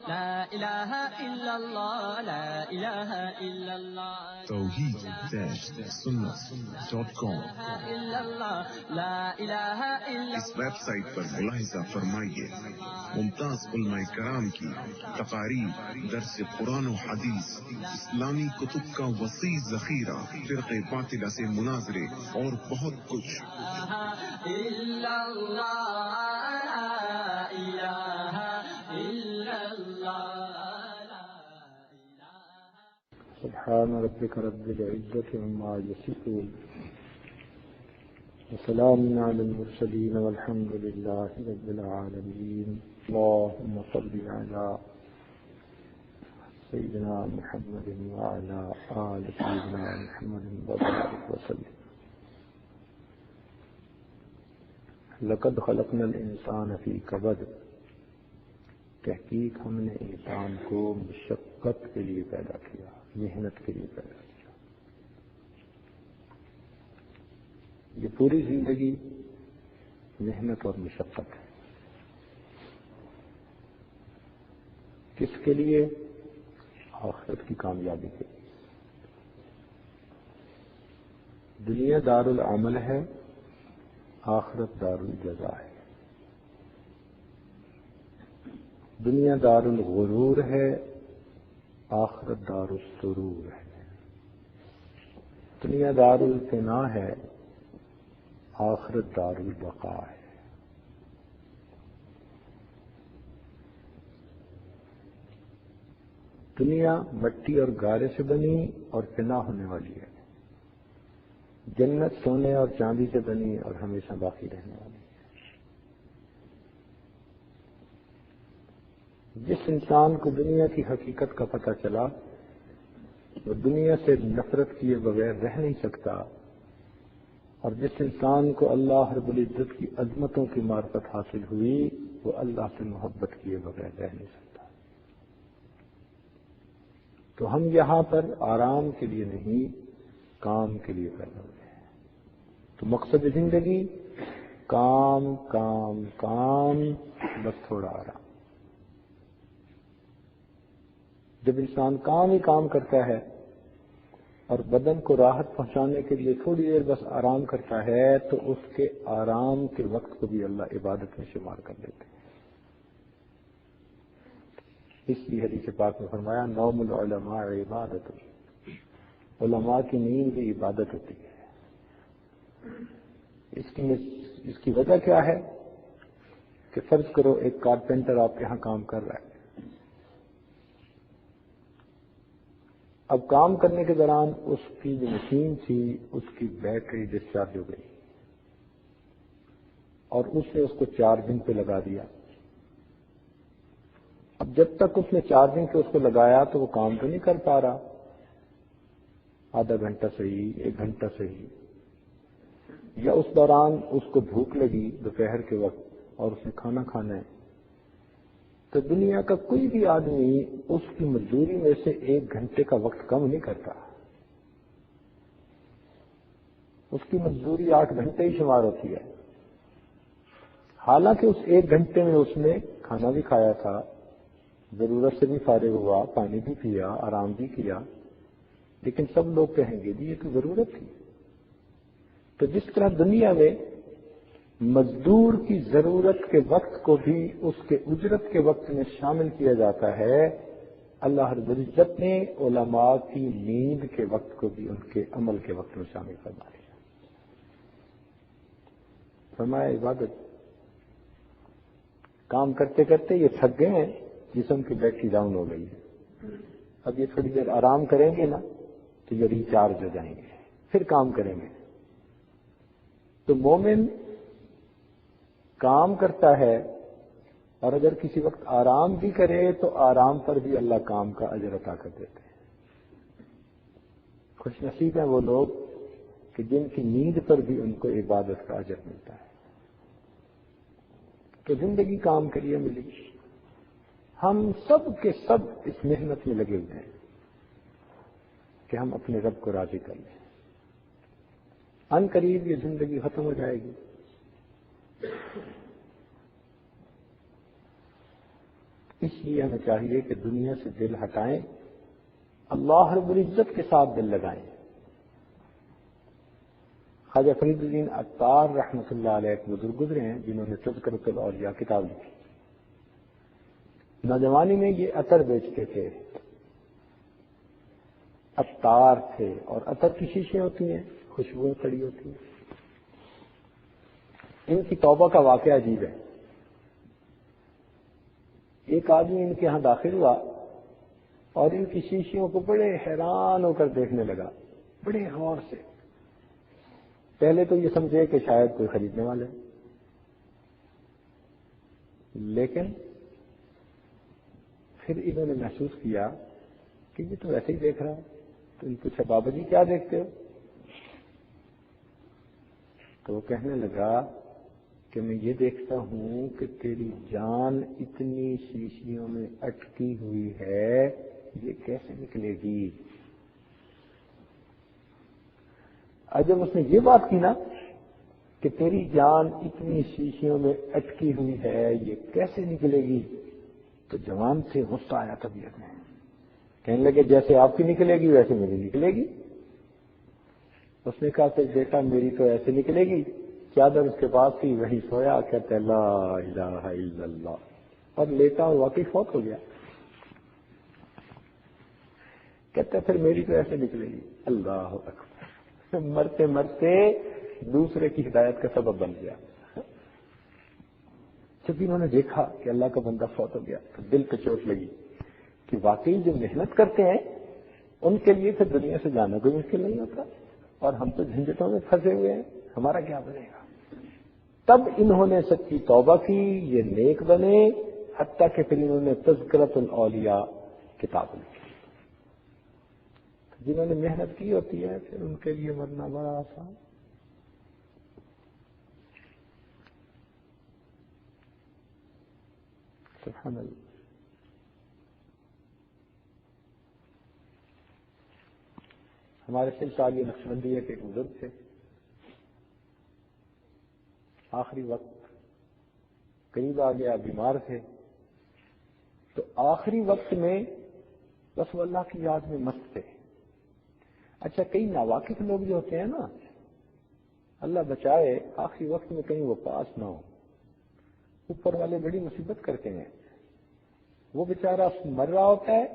لا الہ الا اللہ، لا الہ الا اللہ، توحید-سنت.com لا الہ الا اس ویب سائٹ پر ملاحظہ فرمائیے ممتاز علماء کرام کی تقاریر، درس قرآن و حدیث، اسلامی کتب کا وسیع ذخیرہ، فرقہ باطلہ سے مناظرے اور بہت کچھ۔ الا اللہ، لا الہ الا اللہ۔ سبحان ربك رب العزة عما يصفون وسلام على المرسلين والحمد لله رب العالمين اللهم صل على سيدنا محمد وعلى آل سيدنا محمد وبارك وسلم لقد خلقنا الإنسان في كبد تحقیق ہم نے انسان کو مشقت کے لیے پیدا کیا، محنت کے لیے پیدا کیا۔ یہ پوری زندگی محنت اور مشقت ہے۔ کس کے لیے؟ آخرت کی کامیابی کے لیے۔ دنیا دار العمل ہے، آخرت دار الجزا ہے۔ دنیا دار الغرور ہے، آخرت دار السرور ہے۔ دنیا دار الفنا ہے، آخرت دار البقا ہے۔ دنیا مٹی اور گارے سے بنی اور فنا ہونے والی ہے، جنت سونے اور چاندی سے بنی اور ہمیشہ باقی رہنے والی ہے۔ جس انسان کو دنیا کی حقیقت کا پتہ چلا وہ دنیا سے نفرت کیے بغیر رہ نہیں سکتا، اور جس انسان کو اللہ رب العزت کی عظمتوں کی معرفت حاصل ہوئی وہ اللہ سے محبت کیے بغیر رہ نہیں سکتا۔ تو ہم یہاں پر آرام کے لیے نہیں، کام کے لیے پیدا ہوئے ہیں۔ تو مقصد زندگی کام کام کام، بس تھوڑا آرام۔ جب انسان کام ہی کام کرتا ہے اور بدن کو راحت پہنچانے کے لیے تھوڑی دیر بس آرام کرتا ہے تو اس کے آرام کے وقت کو بھی اللہ عبادت میں شمار کر لیتے ہیں۔ اس لیے حدیث پاک میں فرمایا نوم العلماء عبادت، علماء کی نیند بھی عبادت ہوتی ہے۔ اس کی وجہ کیا ہے کہ فرض کرو ایک کارپینٹر آپ کے ہاں کام کر رہا ہے، اب کام کرنے کے دوران اس کی جو مشین تھی اس کی بیٹری ڈسچارج ہو گئی اور اس نے اس کو چارجنگ پہ لگا دیا۔ اب جب تک اس نے چارجنگ پہ اس کو لگایا تو وہ کام تو نہیں کر پا رہا، آدھا گھنٹہ صحیح، 1 گھنٹہ صحیح، یا اس دوران اس کو بھوک لگی دوپہر کے وقت اور اس نے کھانا کھانا ہے، تو دنیا کا کوئی بھی آدمی اس کی مزدوری میں سے 1 گھنٹے کا وقت کم نہیں کرتا۔ اس کی مزدوری 8 گھنٹے ہی شمار ہوتی ہے، حالانکہ اس 1 گھنٹے میں اس نے کھانا بھی کھایا تھا، ضرورت سے بھی فارغ ہوا، پانی بھی پیا، آرام بھی کیا، لیکن سب لوگ کہیں گے جی یہ تو ضرورت تھی۔ تو جس طرح دنیا میں مزدور کی ضرورت کے وقت کو بھی اس کے اجرت کے وقت میں شامل کیا جاتا ہے، اللہ رب العزت نے علماء کی نیند کے وقت کو بھی ان کے عمل کے وقت میں شامل فرما دیا۔ فرمایا عبادت، کام کرتے کرتے یہ تھک گئے ہیں، جسم کی بیٹری ڈاؤن ہو گئی ہے، اب یہ تھوڑی دیر آرام کریں گے نا تو یہ ریچارج ہو جائیں گے، پھر کام کریں گے۔ تو مومن کام کرتا ہے اور اگر کسی وقت آرام بھی کرے تو آرام پر بھی اللہ کام کا اجر عطا کر دیتے ہیں۔ خوش نصیب ہیں وہ لوگ کہ جن کی نیند پر بھی ان کو عبادت کا اجر ملتا ہے۔ تو زندگی کام کے لیے ملی، ہم سب کے سب اس محنت میں لگے ہوئے ہیں کہ ہم اپنے رب کو راضی کر لیں۔ ان قریب یہ زندگی ختم ہو جائے گی، اس لیے ہمیں چاہیے کہ دنیا سے دل ہٹائیں، اللہ رب العزت کے ساتھ دل لگائیں۔ خواجہ فرید الدین عطار رحمۃ اللہ علیہ ایک بزرگ گزرے ہیں جنہوں نے تذکرۃ الاولیاء کتاب لکھی۔ نوجوانی میں یہ عطر بیچتے تھے، عطار تھے، اور عطر کی شیشیں ہوتی ہیں، خوشبوئیں پڑی ہوتی ہیں۔ ان کی توبہ کا واقعہ عجیب ہے۔ ایک آدمی ان کے ہاں داخل ہوا اور ان کی شیشیوں کو بڑے حیران ہو کر دیکھنے لگا، بڑے غور سے۔ پہلے تو یہ سمجھے کہ شاید کوئی خریدنے والے، لیکن پھر انہوں نے محسوس کیا کہ یہ تو ایسے ہی دیکھ رہا ہے۔ تو ان پوچھا بابا جی کیا دیکھتے ہو؟ تو وہ کہنے لگا کہ میں یہ دیکھتا ہوں کہ تیری جان اتنی شیشیوں میں اٹکی ہوئی ہے، یہ کیسے نکلے گی؟ اور جب اس نے یہ بات کی نا کہ تیری جان اتنی شیشیوں میں اٹکی ہوئی ہے، یہ کیسے نکلے گی، تو جوان سے غصہ آیا طبیعت میں، کہنے لگے جیسے آپ کی نکلے گی ویسے میری نکلے گی۔ اس نے کہا کہ بیٹا میری تو ایسے نکلے گی۔ چادر اس کے پاس تھی، وہی سویا، کہتے لا الہ الا اللہ، اور لیٹا اور واقعی فوت ہو گیا۔ کہتے پھر میری تو ایسے نکلے گی۔ اللہ اکبر، مرتے مرتے دوسرے کی ہدایت کا سبب بن گیا۔ جب انہوں نے دیکھا کہ اللہ کا بندہ فوت ہو گیا تو دل پہ چوٹ لگی کہ واقعی جو محنت کرتے ہیں ان کے لیے پھر دنیا سے جانا کوئی مشکل نہیں ہوتا، اور ہم تو جھنجھٹوں میں پھنسے ہوئے ہیں، ہمارا کیا بنے گا؟ تب انہوں نے سچی توبہ کی، یہ نیک بنے، حتیٰ کہ پھر انہوں نے تذکرۃ الاولیاء کتاب لکھی۔ جنہوں نے محنت کی ہوتی ہے پھر ان کے لیے مرنا بڑا آسان۔ سبحان اللہ۔ ہمارے سلسلہ نقشبندیہ کے ایک بزرگ تھے، آخری وقت قریب آ گیا، بیمار تھے، تو آخری وقت میں بس وہ اللہ کی یاد میں مست تھے۔ اچھا کئی ناواقف لوگ جو ہوتے ہیں نا، اللہ بچائے آخری وقت میں کہیں وہ پاس نہ ہو، اوپر والے بڑی مصیبت کرتے ہیں۔ وہ بیچارہ مر رہا ہوتا ہے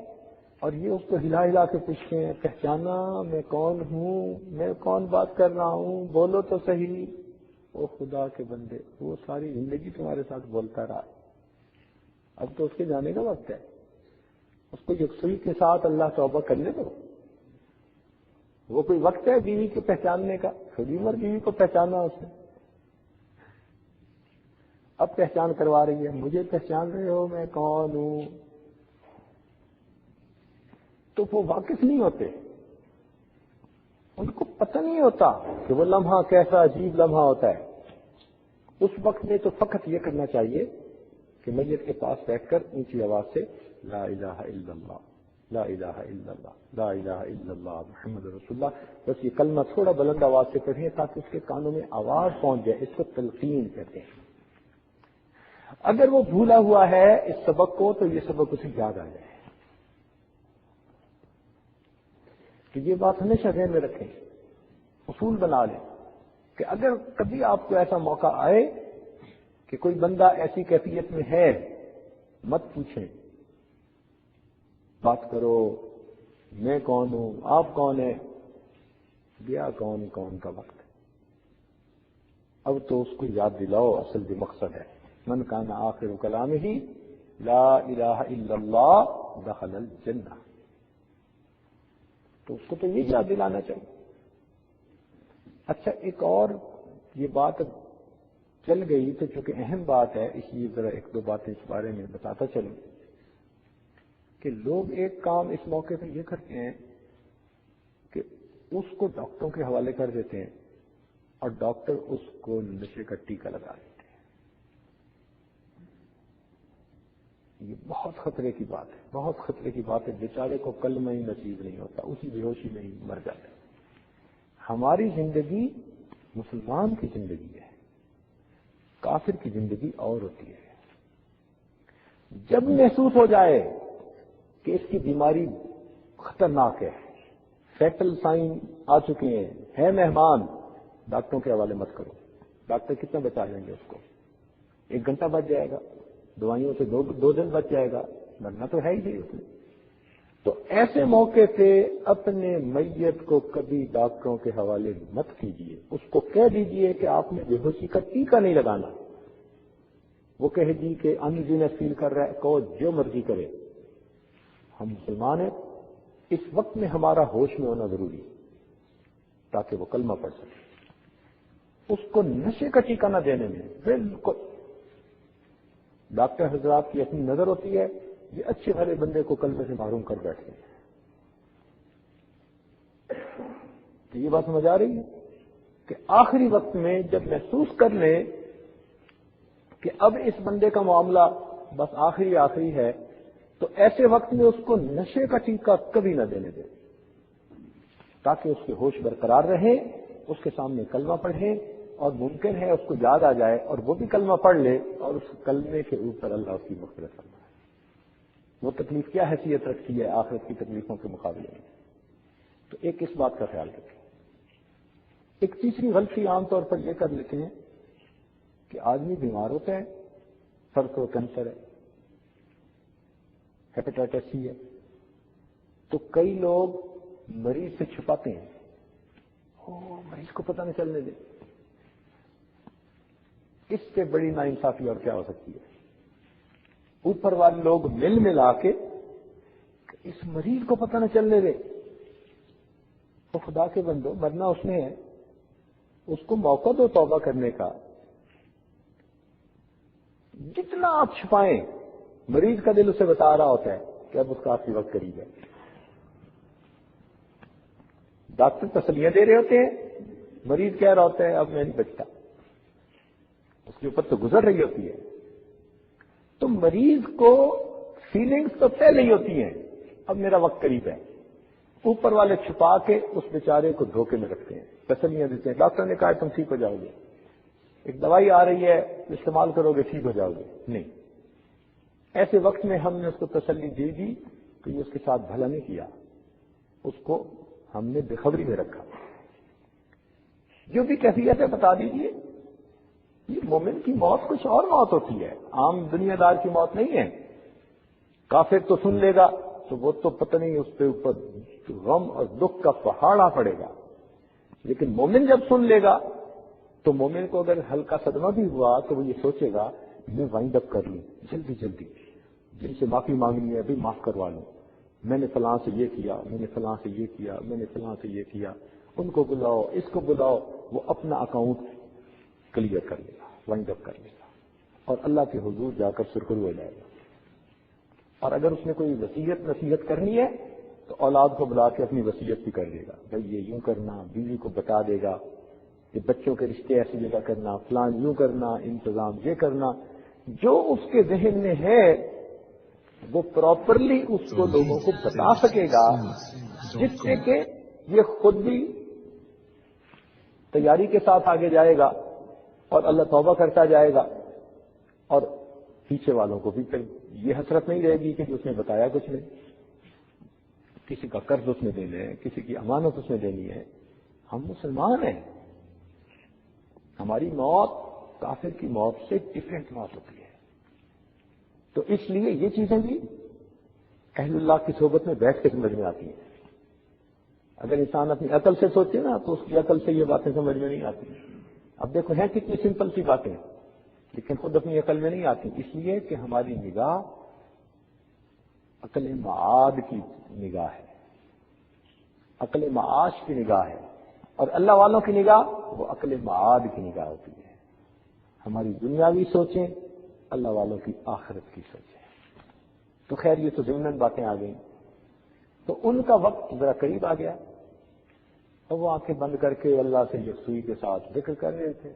اور یہ اس کو ہلا ہلا کے پوچھتے ہیں، پہچانا میں کون ہوں، میں کون بات کر رہا ہوں، بولو تو صحیح۔ او خدا کے بندے، وہ ساری زندگی تمہارے ساتھ بولتا رہا، اب تو اس کے جانے کا وقت ہے، اس کو یکسوئی کے ساتھ اللہ توبہ کرنے دو۔ وہ کوئی وقت ہے بیوی کو پہچاننے کا؟ تھوڑی عمر بیوی کو پہچانا اس نے، اب پہچان کروا رہی ہے، مجھے پہچان رہے ہو میں کون ہوں؟ تو وہ واقف نہیں ہوتے، ان کو پتہ نہیں ہوتا کہ وہ لمحہ کیسا عجیب لمحہ ہوتا ہے۔ اس وقت میں تو فقط یہ کرنا چاہیے کہ میت کے پاس بیٹھ کر اونچی آواز سے لا الہ الا اللہ، لا الہ الا اللہ، لا الہ الا اللہ محمد رسول اللہ، بس یہ کلمہ تھوڑا بلند آواز سے پڑھیں تاکہ اس کے کانوں میں آواز پہنچ جائے۔ اس کو تلقین کہتے ہیں۔ اگر وہ بھولا ہوا ہے اس سبق کو تو یہ سبق اسے یاد آ جائے۔ تو یہ بات ہمیشہ ذہن میں رکھیں، اصول بنا لیں کہ اگر کبھی آپ کو ایسا موقع آئے کہ کوئی بندہ ایسی کیفیت میں ہے، مت پوچھیں، بات کرو میں کون ہوں، آپ کون ہیں، گیا کون کون کا وقت ہے۔ اب تو اس کو یاد دلاؤ، اصل جو مقصد ہے، من کان آخر کلامہ لا الہ الا اللہ دخل الجنہ، تو اس کو تو یہ یاد دلانا چاہیے۔ اچھا ایک اور یہ بات چل گئی تو چونکہ اہم بات ہے اس لیے ذرا ایک دو باتیں اس بارے میں بتاتا چلوں کہ لوگ ایک کام اس موقع پہ یہ کرتے ہیں کہ اس کو ڈاکٹروں کے حوالے کر دیتے ہیں اور ڈاکٹر اس کو نشے کا ٹیکہ لگا دیتے ہیں۔ یہ بہت خطرے کی بات ہے، بہت خطرے کی بات ہے، بیچارے کو کلمہ ہی نصیب نہیں ہوتا، اسی بے ہوشی میں ہی مر جاتا ہے۔ ہماری زندگی مسلمان کی زندگی ہے، کافر کی زندگی اور ہوتی ہے۔ جب محسوس ہو جائے کہ اس کی بیماری خطرناک ہے، فیٹل سائن آ چکے ہیں مہمان، ڈاکٹروں کے حوالے مت کرو. ڈاکٹر کتنا بچا لیں گے اس کو؟ 1 گھنٹہ بچ جائے گا، دوائیوں سے 2 دن بچ جائے گا، مرنا تو ہے ہی نہیں اس میں. تو ایسے موقع پہ اپنے میت کو کبھی ڈاکٹروں کے حوالے مت کیجیے. اس کو کہہ دیجیے کہ آپ نے بے ہوشی کا ٹیکہ نہیں لگانا. وہ کہے جی کہ انجینس فیل کر رہا ہے، کہو جو مرضی کرے، ہم مسلمان ہیں. اس وقت میں ہمارا ہوش میں ہونا ضروری ہے تاکہ وہ کلمہ پڑھ سکے. اس کو نشے کا ٹیکہ نہ دینے میں بالکل. ڈاکٹر حضرات کی اپنی نظر ہوتی ہے، یہ اچھے بھلے بندے کو کلمے سے محروم کر بیٹھتے ہیں. تو یہ بات سمجھ آ رہی ہے کہ آخری وقت میں جب محسوس کر لیں کہ اب اس بندے کا معاملہ بس آخری ہے، تو ایسے وقت میں اس کو نشے کا ٹیکہ کبھی نہ دینے دیں تاکہ اس کے ہوش برقرار رہے، اس کے سامنے کلمہ پڑھیں، اور ممکن ہے اس کو یاد آ جائے اور وہ بھی کلمہ پڑھ لے اور اس کلمے کے اوپر اللہ اس کی مغفرت فرمائے. وہ تکلیف کیا حیثیت رکھتی ہے آخرت کی تکلیفوں کے مقابلے میں. تو ایک اس بات کا خیال رکھیں. ایک تیسری غلطی عام طور پر یہ کر لیتے ہیں کہ آدمی بیمار ہوتا ہے، فرض کرو کینسر ہے، ہیپیٹائٹس سی ہے، تو کئی لوگ مریض سے چھپاتے ہیں، مریض کو پتہ نہیں چلنے دے. اس سے بڑی ناانصافی اور کیا ہو سکتی ہے؟ اوپر والے لوگ مل آ کے اس مریض کو پتہ نہ چلنے دے. تو خدا کے بندو، مرنا اس نے ہے، اس کو موقع دو توبہ کرنے کا. جتنا آپ چھپائیں، مریض کا دل اسے بتا رہا ہوتا ہے کہ اب اس کا آخری وقت قریب ہے. ڈاکٹر تسلیاں دے رہے ہوتے ہیں، مریض کہہ رہا ہوتا ہے اب میں نہیں بچتا، اس کے اوپر تو گزر رہی ہوتی ہے. تو مریض کو فیلنگز تو پہلے ہی ہوتی ہیں اب میرا وقت قریب ہے. اوپر والے چھپا کے اس بیچارے کو دھوکے میں رکھتے ہیں، تسلیاں دیتے ہیں. ڈاکٹر نے کہا تم ٹھیک ہو جاؤ گے، ایک دوائی آ رہی ہے استعمال کرو گے ٹھیک ہو جاؤ گے. نہیں، ایسے وقت میں ہم نے اس کو تسلی دے دی کہ یہ اس کے ساتھ بھلا نہیں کیا، اس کو ہم نے بے خبری میں رکھا. جو بھی کیفیت ہے بتا دیجیے. یہ مومن کی موت کچھ اور موت ہوتی ہے، عام دنیا دار کی موت نہیں ہے. کافر تو سن لے گا تو وہ تو پتہ نہیں اس پہ اوپر غم اور دکھ کا پہاڑا پڑے گا. لیکن مومن جب سن لے گا تو مومن کو اگر ہلکا صدمہ بھی ہوا تو وہ یہ سوچے گا میں وائنڈ اپ کر لوں جلدی، جن سے معافی مانگنی ہے ابھی معاف کروا لوں، میں نے فلاں سے یہ کیا، میں نے فلاں سے یہ کیا، میں نے فلاں سے یہ کیا، ان کو بلاؤ، اس کو بلاؤ. وہ اپنا اکاؤنٹ کلیئر کر لے گا، وائنڈ اپ کر لے گا اور اللہ کے حضور جا کر سرخرو ہو جائے گا. اور اگر اس نے کوئی وصیت نصیحت کرنی ہے تو اولاد کو بلا کے اپنی وصیت بھی کر دے گا، بھائی یہ یوں کرنا. بیوی کو بتا دے گا کہ بچوں کے رشتے ایسی جگہ کرنا، فلان یوں کرنا، انتظام یہ کرنا. جو اس کے ذہن میں ہے وہ پراپرلی اس کو لوگوں کو بتا سکے گا، جس سے کہ یہ خود بھی تیاری کے ساتھ آگے جائے گا اور اللہ توبہ کرتا جائے گا، اور پیچھے والوں کو بھی پھر یہ حسرت نہیں رہے گی کہ اس نے بتایا کچھ نہیں. کسی کا قرض اس نے دینا ہے، کسی کی امانت اس نے دینی ہے. ہم مسلمان ہیں، ہماری موت کافر کی موت سے ڈفرینٹ موت ہوتی ہے. تو اس لیے یہ چیزیں بھی اہل اللہ کی صحبت میں بیٹھ کے سمجھ میں آتی ہیں. اگر انسان اپنی عقل سے سوچے نا تو اس کی عقل سے یہ باتیں سمجھ میں نہیں آتی. اب دیکھو ہیں کتنی سمپل سی باتیں، لیکن خود اپنی عقل میں نہیں آتی، اس لیے کہ ہماری نگاہ عقل معاد کی نگاہ ہے، عقل معاش کی نگاہ ہے، اور اللہ والوں کی نگاہ وہ عقل معاد کی نگاہ ہوتی ہے. ہماری دنیاوی سوچیں، اللہ والوں کی آخرت کی سوچیں. تو خیر یہ تو ضمن باتیں آ گئیں. تو ان کا وقت ذرا قریب آ گیا اور وہ آنکھیں بند کر کے اللہ سے یکسوئی کے ساتھ ذکر کر رہے تھے.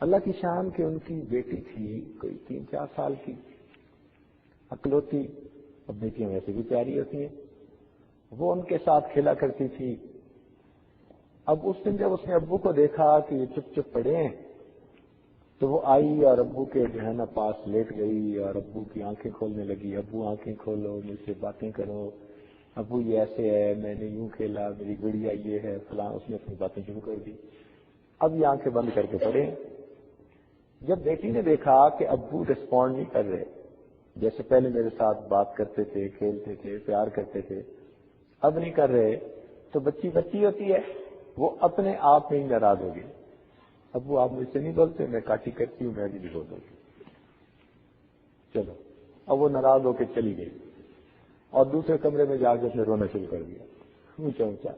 اللہ کی شان کہ ان کی بیٹی تھی کوئی 3-4 سال کی، اکلوتی. اب بیٹیاں ویسے بھی پیاری ہوتی ہیں، وہ ان کے ساتھ کھیلا کرتی تھی. اب اس دن جب اس نے ابو کو دیکھا کہ یہ چپ چپ پڑے ہیں تو وہ آئی اور ابو کے جو ہے نا پاس لیٹ گئی اور ابو کی آنکھیں کھولنے لگی. ابو آنکھیں کھولو, مجھ سے باتیں کرو, ابو یہ ایسے ہے, میں نے یوں کھیلا, میری گڑیا یہ ہے فلاں. اس نے اپنی باتیں شروع کر دی. اب یہ آنکھیں بند کر کے پڑے. جب بیٹی نے دیکھا کہ ابو رسپونڈ نہیں کر رہے, جیسے پہلے میرے ساتھ بات کرتے تھے, کھیلتے تھے, پیار کرتے تھے, اب نہیں کر رہے, تو بچی بچی ہوتی ہے, وہ اپنے آپ میں ہی ناراض ہو گئی. ابو آپ مجھ سے نہیں بولتے, میں کاٹی کرتی ہوں, میں بھی نہیں بولتا. چلو, اب وہ ناراض ہو کے چلی گئی اور دوسرے کمرے میں جا کے اس نے رونا شروع کر دیا اونچا اونچا.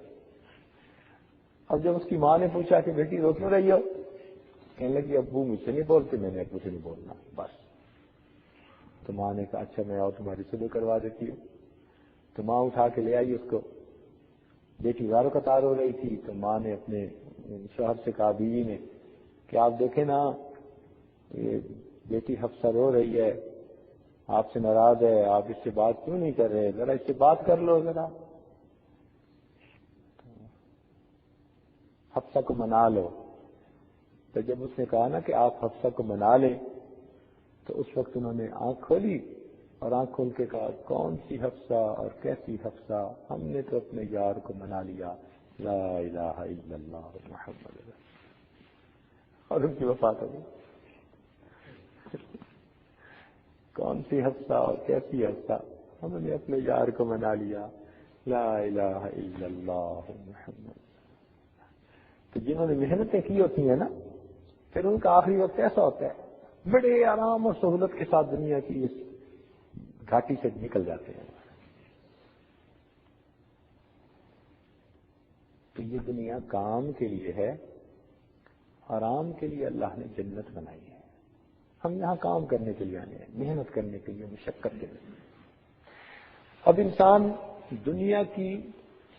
اب جب اس کی ماں نے پوچھا کہ بیٹی رو کیوں رہی ہو, کہنے لگی ابو مجھ سے نہیں بولتے, میں نے ابو سے نہیں بولنا بس. تو ماں نے کہا اچھا میں آؤ تمہاری صبح کروا دیتی ہوں. تو ماں اٹھا کے لے آئی اس کو. بیٹی زاروں قطار ہو رہی تھی, تو ماں نے اپنے شوہر سے کہا, بیوی نے, کہ آپ دیکھیں نا یہ بیٹی حفصہ رو رہی ہے, آپ سے ناراض ہے, آپ اس سے بات کیوں نہیں کر رہے, ذرا اس سے بات کر لو ذرا, حفصہ کو منا لو. تو جب اس نے کہا نا کہ آپ حفصہ کو منا لیں, تو اس وقت انہوں نے آنکھ کھولی اور آنکھ کھول کے کہا کون سی حفصہ اور کیسی حفصہ, ہم نے تو اپنے یار کو منا لیا, لا الہ الا اللہ محمد رسول. اور ان کی وفات ہو گئی. کون سی حفصہ اور کیسی حفصہ, ہم نے اپنے یار کو منا لیا, لا الہ الا اللہ محمد. تو جنہوں نے محنتیں کی ہوتی ہیں نا, پھر ان کا آخری وقت ایسا ہوتا ہے, بڑے آرام اور سہولت کے ساتھ دنیا کی اس گھاٹی سے نکل جاتے ہیں. تو یہ دنیا کام کے لیے ہے, آرام کے لیے اللہ نے جنت بنائی ہے. ہم یہاں کام کرنے کے لیے آئے ہیں, محنت کرنے کے لیے, مشقت کے لیے. اب انسان دنیا کی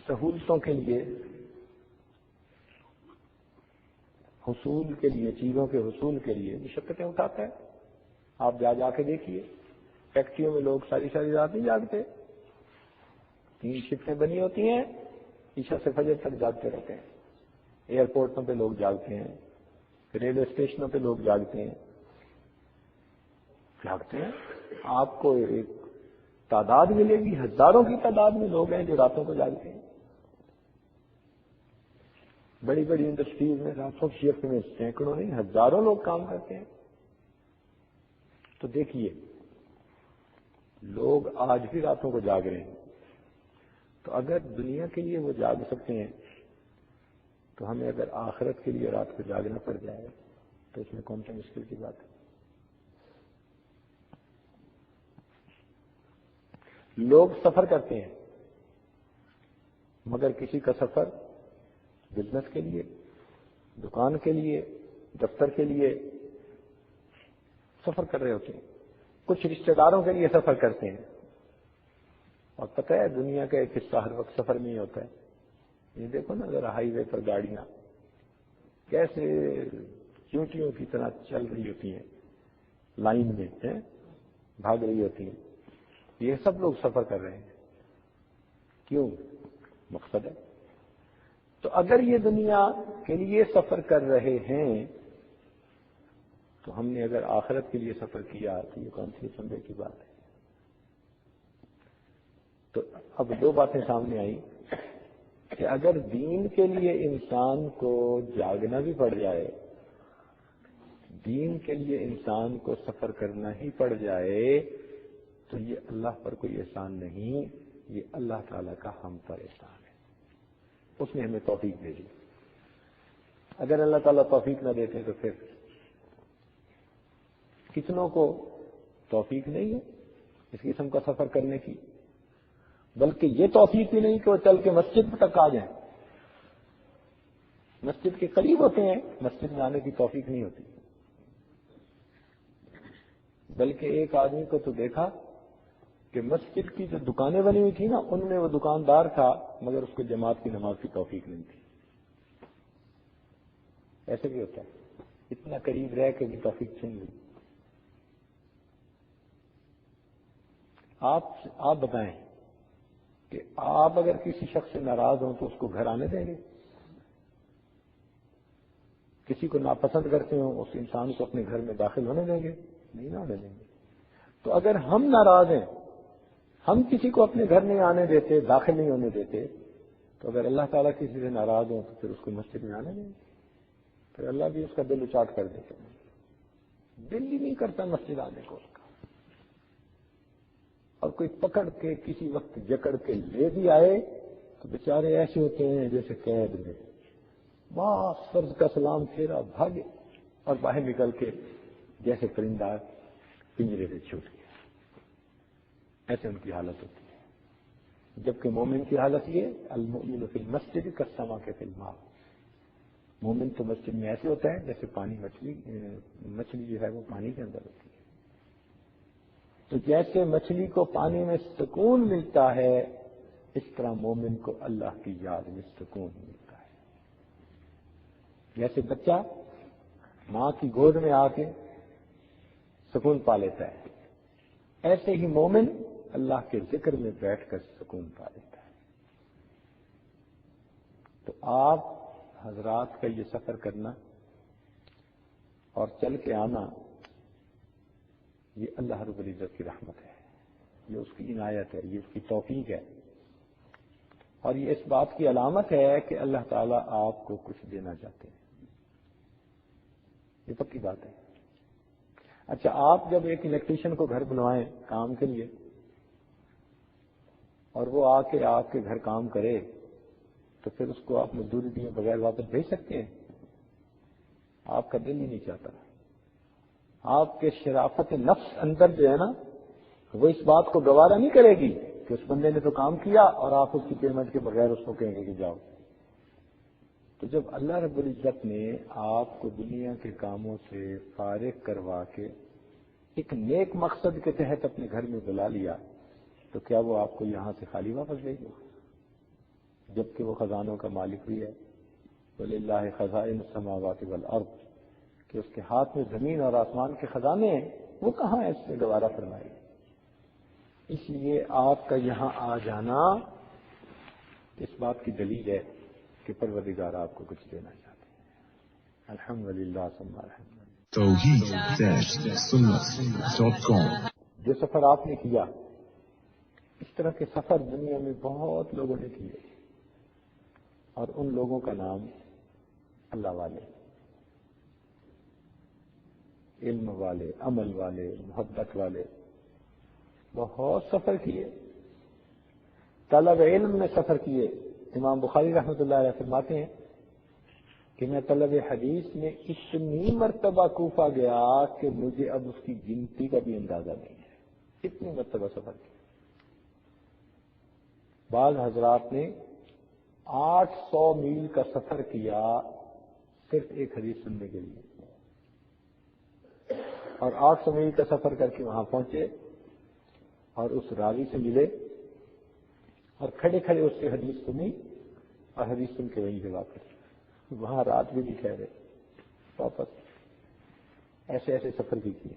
سہولتوں کے لیے, حصول کے لیے, چیزوں کے حصول کے لیے مشقتیں اٹھاتا ہے. آپ جا کے دیکھیے, فیکٹریوں میں لوگ ساری ساری رات نہیں جاگتے, 3 شفٹیں بنی ہوتی ہیں, عشاء سے فجر تک جاگتے رہتے ہیں. ایئرپورٹوں پہ لوگ جاگتے ہیں, ریلوے اسٹیشنوں پہ لوگ جاگتے ہیں. آپ کو ایک تعداد ملے گی, ہزاروں کی تعداد میں لوگ ہیں جو راتوں کو جاگتے ہیں. بڑی بڑی انڈسٹریز میں راتوں کی شفٹ میں سینکڑوں نہیں ہزاروں لوگ کام کرتے ہیں. تو دیکھیے لوگ آج بھی راتوں کو جاگ رہے ہیں. تو اگر دنیا کے لیے وہ جاگ سکتے ہیں, تو ہمیں اگر آخرت کے لیے رات کو جاگنا پڑ جائے تو اس میں کون سی مشکل کی بات ہے. لوگ سفر کرتے ہیں, مگر کسی کا سفر بزنس کے لیے, دکان کے لیے, دفتر کے لیے سفر کر رہے ہوتے ہیں. کچھ رشتہ داروں کے لیے سفر کرتے ہیں. اور پتہ ہے دنیا کا ایک حصہ ہر وقت سفر میں ہی ہوتا ہے. یہ دیکھو نا ذرا ہائی وے پر گاڑیاں کیسے چونٹیوں کی طرح چل رہی ہوتی ہیں, لائن میں بھاگ رہی ہوتی ہیں. یہ سب لوگ سفر کر رہے ہیں. کیوں؟ مقصد ہے. تو اگر یہ دنیا کے لیے سفر کر رہے ہیں, تو ہم نے اگر آخرت کے لیے سفر کیا تو یہ کون سی سمجھے کی بات ہے. تو اب 2 باتیں سامنے آئی کہ اگر دین کے لیے انسان کو جاگنا بھی پڑ جائے, دین کے لیے انسان کو سفر کرنا ہی پڑ جائے, تو یہ اللہ پر کوئی احسان نہیں, یہ اللہ تعالیٰ کا ہم پر احسان ہے. اس نے ہمیں توفیق دے دی. اگر اللہ تعالیٰ توفیق نہ دیتے تو پھر کتنوں کو توفیق نہیں ہے اس قسم کا سفر کرنے کی, بلکہ یہ توفیق بھی نہیں کہ وہ چل کے مسجد تک آ جائیں. مسجد کے قریب ہوتے ہیں, مسجد میں آنے کی توفیق نہیں ہوتی. بلکہ ایک آدمی کو تو دیکھا کہ مسجد کی جو دکانیں بنی ہوئی تھی نا, ان میں وہ دکاندار تھا مگر اس کو جماعت کی نماز کی توفیق نہیں تھی. ایسے بھی ہوتا ہے, اتنا قریب رہ کے بھی توفیق چھین لی. آپ بتائیں کہ آپ اگر کسی شخص سے ناراض ہوں تو اس کو گھر آنے دیں گے؟ کسی کو ناپسند کرتے ہوں اس انسان کو اپنے گھر میں داخل ہونے دیں گے؟ نہیں نہ ہونے دیں گے۔ تو اگر ہم ناراض ہیں، ہم کسی کو اپنے گھر نہیں آنے دیتے، داخل نہیں ہونے دیتے، تو اگر اللہ تعالیٰ کسی سے ناراض ہوں تو پھر اس کو مسجد میں آنے دیں گے؟ پھر اللہ بھی اس کا دل اچاٹ کر دیتے ہیں، دل ہی نہیں کرتا مسجد آنے کو اس کا۔ اور کوئی پکڑ کے کسی وقت جکڑ کے لے بھی آئے تو بیچارے ایسے ہوتے ہیں جیسے قید میں، بس فرض کا سلام پھیرا بھاگے اور باہر نکل کے جیسے پرندہ پنجرے سے چھوٹ گیا، ایسے ان کی حالت ہوتی ہے۔ جبکہ مومن کی حالت یہ المؤمن فی المسجد کالسمک فی الماء، مومن تو مسجد میں ایسے ہوتا ہے جیسے پانی مچھلی جو ہے وہ پانی کے اندر ہوتی ہے۔ تو جیسے مچھلی کو پانی میں سکون ملتا ہے اس طرح مومن کو اللہ کی یاد میں سکون ملتا ہے۔ جیسے بچہ ماں کی گود میں آ کے سکون پا لیتا ہے، ایسے ہی مومن اللہ کے ذکر میں بیٹھ کر سکون پا لیتا ہے۔ تو آپ حضرات کا یہ سفر کرنا اور چل کے آنا یہ اللہ رب العزت کی رحمت ہے، یہ اس کی عنایت ہے، یہ اس کی توفیق ہے، اور یہ اس بات کی علامت ہے کہ اللہ تعالیٰ آپ کو کچھ دینا چاہتے ہیں، یہ پکی بات ہے۔ اچھا، آپ جب ایک الیکٹریشین کو گھر بنوائیں کام کے لیے اور وہ آ کے آپ کے گھر کام کرے تو پھر اس کو آپ مزدوری دیے بغیر واپس بھیج سکتے ہیں؟ آپ کا دل ہی نہیں چاہتا۔ آپ کے شرافت نفس اندر جو ہے نا وہ اس بات کو گوارا نہیں کرے گی کہ اس بندے نے تو کام کیا اور آپ اس کی پیمنٹ کے بغیر اس کو کہیں گے کہ جاؤ۔ تو جب اللہ رب العزت نے آپ کو دنیا کے کاموں سے فارغ کروا کے ایک نیک مقصد کے تحت اپنے گھر میں بلا لیا تو کیا وہ آپ کو یہاں سے خالی واپس بھیج گا؟ جبکہ وہ خزانوں کا مالک بھی ہے، وَلِلَّهِ خَزَائِنُ السَّمَاوَاتِ وَالْأَرْضِ، کہ اس کے ہاتھ میں زمین اور آسمان کے خزانے ہیں، وہ کہاں ہے اس سے گوارا فرمائے۔ اس لیے آپ کا یہاں آ جانا اس بات کی دلیل ہے کہ پروردگار آپ کو کچھ دینا چاہتے ہیں۔ الحمدللہ ثم الحمدللہ۔ توحید-سنت.com جو سفر آپ نے کیا، اس طرح کے سفر دنیا میں بہت لوگوں نے کیے، اور ان لوگوں کا نام اللہ والے، علم والے، عمل والے، محبت والے، بہت سفر کیے۔ طلب علم میں سفر کیے۔ امام بخاری رحمۃ اللہ علیہ فرماتے ہیں کہ میں طلب حدیث میں اتنی مرتبہ کوفہ گیا کہ مجھے اب اس کی گنتی کا بھی اندازہ نہیں ہے، اتنی مرتبہ سفر کیا۔ بعض حضرات نے 800 میل کا سفر کیا صرف ایک حدیث سننے کے لیے، اور 800 میل کا سفر کر کے وہاں پہنچے اور اس راوی سے ملے اور کھڑے کھڑے اس سے حدیث سنی اور حدیث سن کے وہیں سے واپس، وہاں رات بھی نہیں ٹھہرے، واپس۔ ایسے ایسے سفر بھی کیے،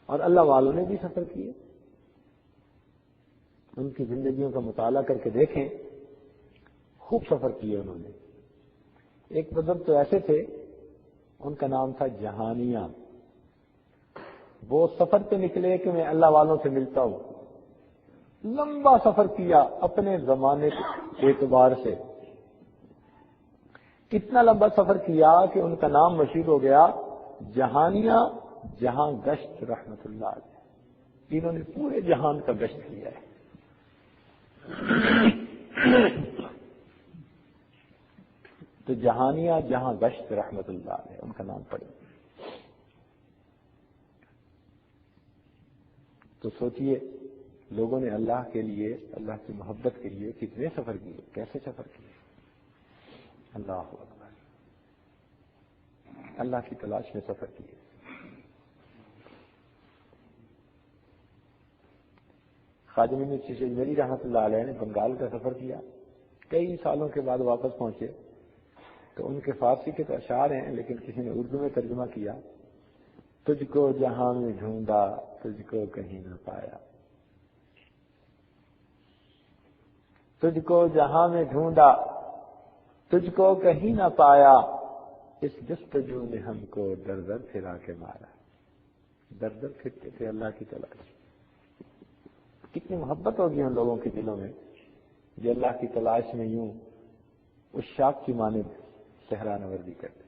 اور اللہ والوں نے بھی سفر کیے۔ ان کی زندگیوں کا مطالعہ کر کے دیکھیں، خوب سفر کیے انہوں نے۔ ایک بزرگ تو ایسے تھے، ان کا نام تھا جہانیہ۔ وہ سفر پہ نکلے کہ میں اللہ والوں سے ملتا ہوں، لمبا سفر کیا اپنے زمانے کے اعتبار سے، اتنا لمبا سفر کیا کہ ان کا نام مشہور ہو گیا جہانیہ جہاں گشت رحمت اللہ علیہ۔ انہوں نے پورے جہان کا گشت کیا ہے۔ تو جہانیہ جہاں گشت رحمت اللہ علیہ، ان کا نام پڑے۔ تو سوچئے لوگوں نے اللہ کے لیے، اللہ کی محبت کے لیے کتنے سفر کیے، کیسے سفر کیے۔ اللہ اکبر، اللہ کی تلاش میں سفر کیے۔ خواجہ میر چشتی اجمیری رحمۃ اللہ علیہ نے بنگال کا سفر کیا، کئی سالوں کے بعد واپس پہنچے تو ان کے فارسی کے تو اشعار ہیں لیکن کسی نے اردو میں ترجمہ کیا، تجھ کو جہاں میں ڈھونڈا تجھ کو کہیں نہ پایا، تجھ کو جہاں میں ڈھونڈا تجھ کو کہیں نہ پایا، اس جستجو نے ہم کو در در پھرا کے مارا. در در پھرتے تھے اللہ کی تلاش. کتنی محبت ہوگی ان لوگوں کے دلوں میں جو اللہ کی تلاش میں یوں اس شاخ کی مانند صحرا نوردی کرتے تھے.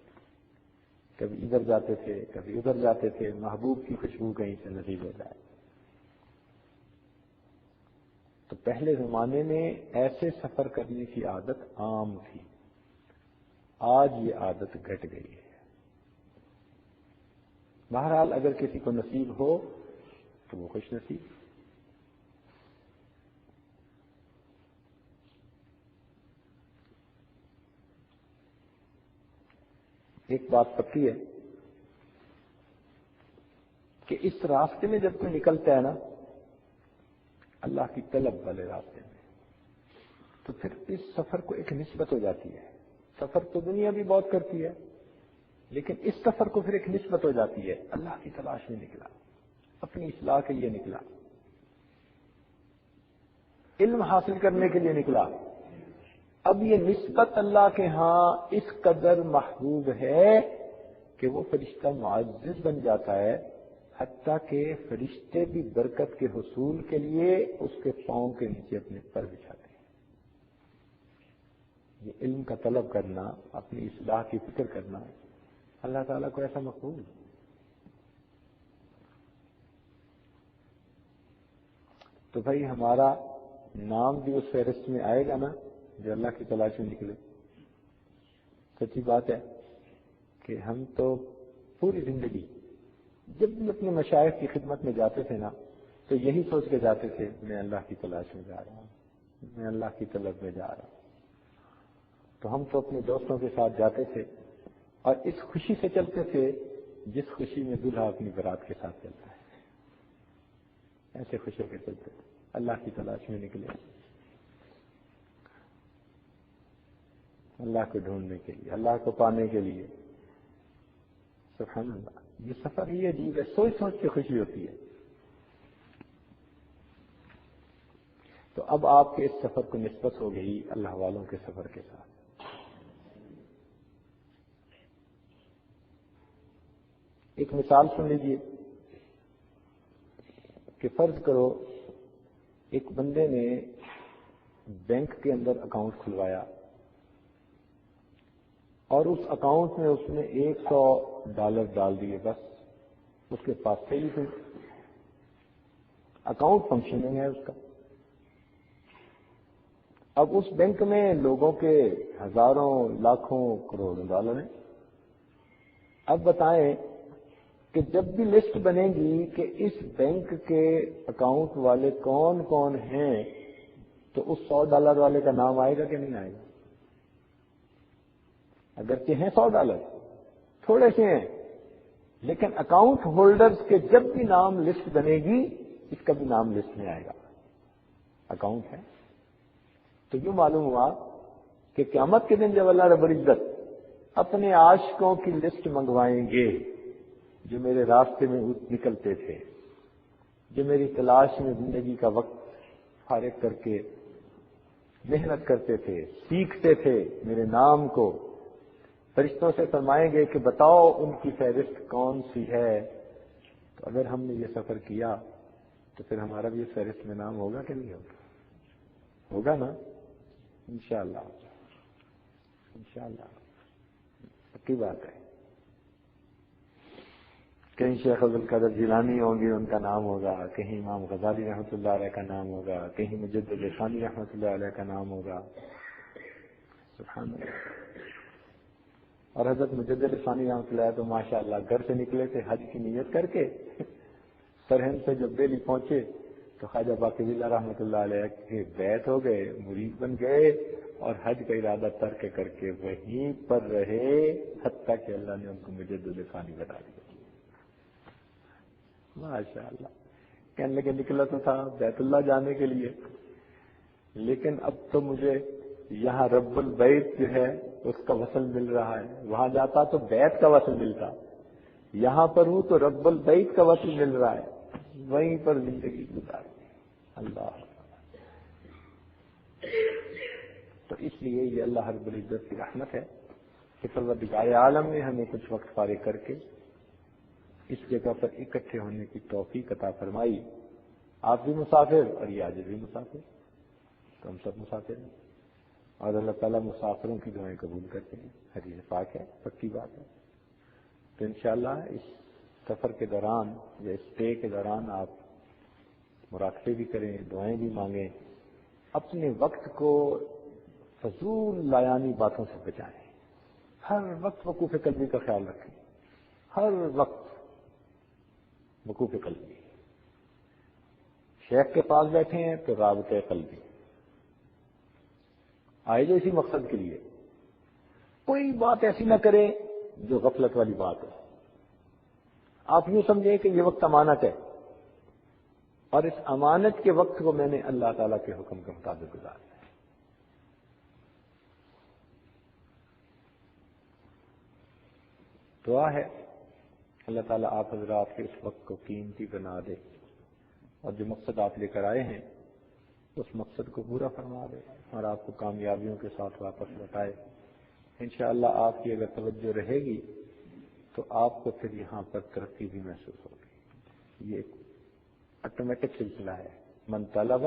کبھی ادھر جاتے تھے کبھی ادھر جاتے تھے، محبوب کی خوشبو کہیں سے نصیب ہو جائے. تو پہلے زمانے میں ایسے سفر کرنے کی عادت عام تھی. آج یہ عادت گھٹ گئی ہے. بہرحال اگر کسی کو نصیب ہو تو وہ خوش نصیب. ایک بات پکی ہے کہ اس راستے میں جب کوئی نکلتا ہے نا، اللہ کی طلب والے راستے میں، تو پھر اس سفر کو ایک نسبت ہو جاتی ہے. سفر تو دنیا بھی بہت کرتی ہے، لیکن اس سفر کو پھر ایک نسبت ہو جاتی ہے. اللہ کی تلاش میں نکلا، اپنی اصلاح کے لیے نکلا، علم حاصل کرنے کے لیے نکلا. اب یہ نسبت اللہ کے ہاں اس قدر محبوب ہے کہ وہ فرشتہ معزز بن جاتا ہے، حتیٰ کہ فرشتے بھی برکت کے حصول کے لیے اس کے پاؤں کے نیچے اپنے پر بچھاتے ہیں. یہ علم کا طلب کرنا، اپنی اصلاح کی فکر کرنا اللہ تعالیٰ کو ایسا مقبول. تو بھائی ہمارا نام بھی اس فہرست میں آئے گا نا جو اللہ کی تلاش میں نکلے. سچی بات ہے کہ ہم تو پوری زندگی جب بھی اپنے مشائخ کی خدمت میں جاتے تھے نا تو یہی سوچ کے جاتے تھے میں اللہ کی تلاش میں جا رہا ہوں، میں اللہ کی طلب میں جا رہا ہوں. تو ہم تو اپنے دوستوں کے ساتھ جاتے تھے اور اس خوشی سے چلتے تھے جس خوشی میں دلہا اپنی برات کے ساتھ چلتا ہے. ایسے خوش ہو کے چلتے تھے، اللہ کی تلاش میں نکلے، اللہ کو ڈھونڈنے کے لیے، اللہ کو پانے کے لیے. سبحان اللہ، یہ سفر ہی عجیب ہے، سوچ سوچ کے خوشی ہوتی ہے. تو اب آپ کے اس سفر کو نسبت ہو گئی اللہ والوں کے سفر کے ساتھ. ایک مثال سن لیجیے کہ فرض کرو ایک بندے نے بینک کے اندر اکاؤنٹ کھلوایا اور اس اکاؤنٹ میں اس نے $100 ڈال دیے، بس اس کے پاس سے ہی اکاؤنٹ فنکشننگ ہے اس کا. اب اس بینک میں لوگوں کے ہزاروں لاکھوں کروڑوں ڈالر ہیں. اب بتائیں کہ جب بھی لسٹ بنے گی کہ اس بینک کے اکاؤنٹ والے کون کون ہیں تو اس $100 والے کا نام آئے گا کہ نہیں آئے گا؟ اگرچہ ہیں $100 تھوڑے سے ہیں، لیکن اکاؤنٹ ہولڈرز کے جب بھی نام لسٹ بنے گی اس کا بھی نام لسٹ میں آئے گا. اکاؤنٹ ہے. تو یوں معلوم ہوا کہ قیامت کے دن جب اللہ رب العزت اپنے عاشقوں کی لسٹ منگوائیں گے جو میرے راستے میں نکلتے تھے، جو میری تلاش میں زندگی کا وقت فارغ کر کے محنت کرتے تھے، سیکھتے تھے میرے نام کو، فرشتوں سے فرمائیں گے کہ بتاؤ ان کی فہرست کون سی ہے. تو اگر ہم نے یہ سفر کیا تو پھر ہمارا بھی اس فہرست میں نام ہوگا کہ نہیں ہوگا؟ ہوگا نا، انشاءاللہ. انشاءاللہ پکی بات ہے. کہیں شیخ عبد القادر جیلانی ہوں گے ان کا نام ہوگا، کہیں امام غزالی رحمۃ اللہ علیہ کا نام ہوگا، کہیں مجدد ثانی رحمۃ اللہ علیہ کا نام ہوگا. سبحان اللہ. اور حضرت مجدد ثانی رحمۃ اللہ تو ماشاءاللہ گھر سے نکلے تھے حج کی نیت کر کے، سرہند سے جب دہلی پہنچے تو خواجہ باقی اللہ رحمۃ اللہ علیہ کے بیعت ہو گئے، مرید بن گئے اور حج کا ارادہ ترک کر کے وہیں پر رہے حتیٰ کہ اللہ نے ان کو مجدد ثانی بنا دیا. ماشاء اللہ. کہنے لگے نکلا تو تھا بیت اللہ جانے کے لیے، لیکن اب تو مجھے یہاں رب البیت جو ہے اس کا وصل مل رہا ہے. وہاں جاتا تو بیت کا وصل ملتا، یہاں پر ہوں تو رب البیت کا وصل مل رہا ہے. وہیں پر زندگی گزار. اللہ. تو اس لیے یہ اللہ رب العزت کی رحمت ہے کہ پروردگار عالم نے ہمیں کچھ وقت فارغ کر کے اس جگہ پر اکٹھے ہونے کی توفیق عطا فرمائی. آپ بھی مسافر اور یہ آج بھی مسافر، تو ہم سب مسافر ہیں، اور اللہ تعالیٰ مسافروں کی دعائیں قبول کرتے ہیں. حدیث پاک ہے، پکی بات ہے. تو انشاءاللہ اس سفر کے دوران یا اسٹے کے دوران آپ مراقبے بھی کریں، دعائیں بھی مانگیں، اپنے وقت کو فضول لایانی باتوں سے بچائیں. ہر وقت وقوف قلبی کا خیال رکھیں، ہر وقت وقوف قلبی. شیخ کے پاس بیٹھے ہیں تو رابطہ قلبی آئے جو اسی مقصد کے لیے. کوئی بات ایسی نہ کرے جو غفلت والی بات ہے. آپ یوں سمجھیں کہ یہ وقت امانت ہے، اور اس امانت کے وقت کو میں نے اللہ تعالیٰ کے حکم کے مطابق گزارنا ہے. دعا ہے اللہ تعالیٰ آپ حضرات کے اس وقت کو قیمتی بنا دے، اور جو مقصد آپ لے کر آئے ہیں اس مقصد کو پورا فرما دے، اور آپ کو کامیابیوں کے ساتھ واپس لوٹائے. انشاءاللہ آپ کی اگر توجہ رہے گی تو آپ کو پھر یہاں پر ترقی بھی محسوس ہوگی. یہ ایک آٹومیٹک سلسلہ ہے. من طلب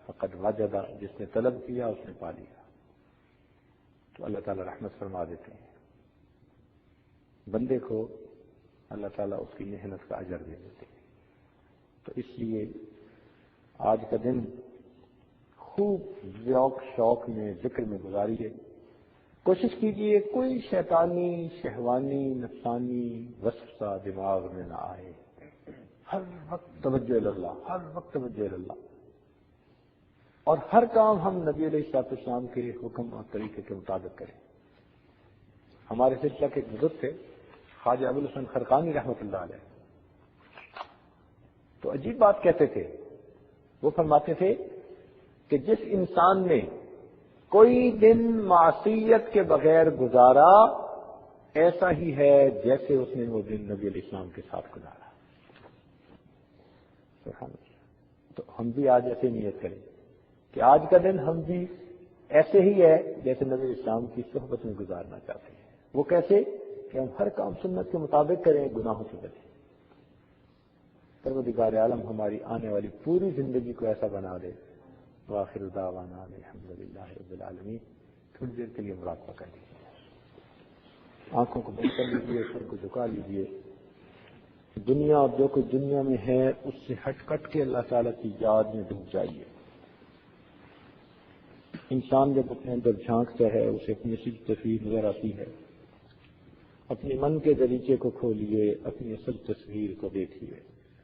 فقد وجد، جس نے طلب کیا اس نے پا لیا. تو اللہ تعالیٰ رحمت فرما دیتے ہیں بندے کو، اللہ تعالیٰ اس کی محنت کا اجر دے دیتے ہیں. تو اس لیے آج کا دن خوب ذوق شوق میں ذکر میں گزاریے. کوشش کیجیے کوئی شیطانی شہوانی نفسانی وسوسہ دماغ میں نہ آئے. ہر وقت توجہ اللہ، ہر وقت توجہ اللہ، اور ہر کام ہم نبی علیہ الصلوۃ والسلام کے حکم اور طریقے کے مطابق کریں. ہمارے سلسلہ کے ایک بزرگ تھے خواجہ ابوالحسن خرقانی رحمۃ اللہ علیہ، تو عجیب بات کہتے تھے. وہ فرماتے تھے کہ جس انسان نے کوئی دن معصیت کے بغیر گزارا ایسا ہی ہے جیسے اس نے وہ دن نبی علیہ السلام کے ساتھ گزارا. سبحان اللہ. تو ہم بھی آج ایسے نیت کریں کہ آج کا دن ہم بھی ایسے ہی ہے جیسے نبی علیہ السلام کی صحبت میں گزارنا چاہتے ہیں. وہ کیسے؟ کہ ہم ہر کام سنت کے مطابق کریں، گناہوں سے بچیں. پروردگار عالم ہماری آنے والی پوری زندگی کو ایسا بنا دے. وآخر دعوانا الحمدللہ رب العالمین. تھوڑی دیر کے لیے مراقبہ کر لیجیے، آنکھوں کو بند کر لیجیے، سر کو جھکا لیجیے. دنیا اور جو کچھ دنیا میں ہے اس سے ہٹ کٹ کے اللہ تعالیٰ کی یاد میں ڈوب جائیے. انسان جب اپنے اندر جھانکتا ہے اسے اپنی اصل تصویر نظر آتی ہے. اپنے من کے دریچے کو کھولیے، اپنی اصل تصویر کو دیکھیے.